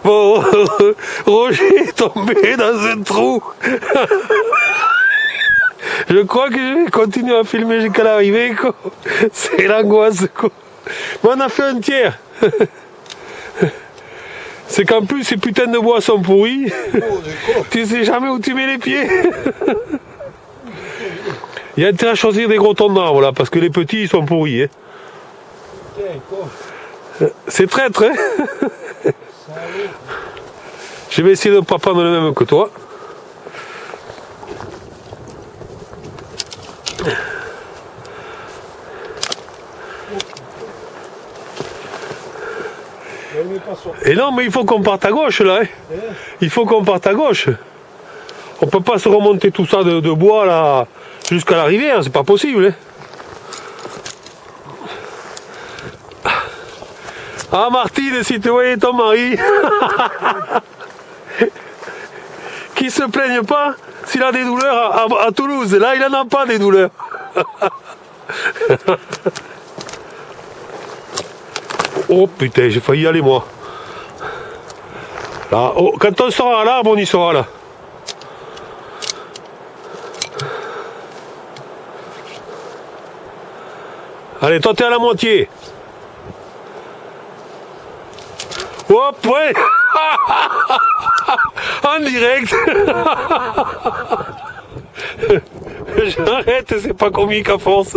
Bon, Roger est tombé dans un trou. Je crois que je vais continuer à filmer jusqu'à l'arrivée, quoi. C'est l'angoisse, quoi. Mais on a fait un tiers. C'est qu'en plus, ces putains de bois sont pourris. Tu sais jamais où tu mets les pieds. Il y a intérêt à choisir des gros troncs d'arbres, là, parce que les petits, ils sont pourris. Hein. C'est traître, hein. Je vais essayer de ne pas prendre le même que toi. Et non, mais il faut qu'on parte à gauche, là. Hein. Il faut qu'on parte à gauche. On peut pas se remonter tout ça de bois, là, jusqu'à la rivière, c'est pas possible. Hein. Ah, Martine, si tu voyais ton mari, qui se plaigne pas s'il a des douleurs à Toulouse. Là, il n'en a pas des douleurs. Oh putain, j'ai failli y aller moi. Là, oh, quand on sera à l'arbre, on y sera là. Allez, toi t'es à la moitié. Hop, ouais. En direct. J'arrête, c'est pas comique à force.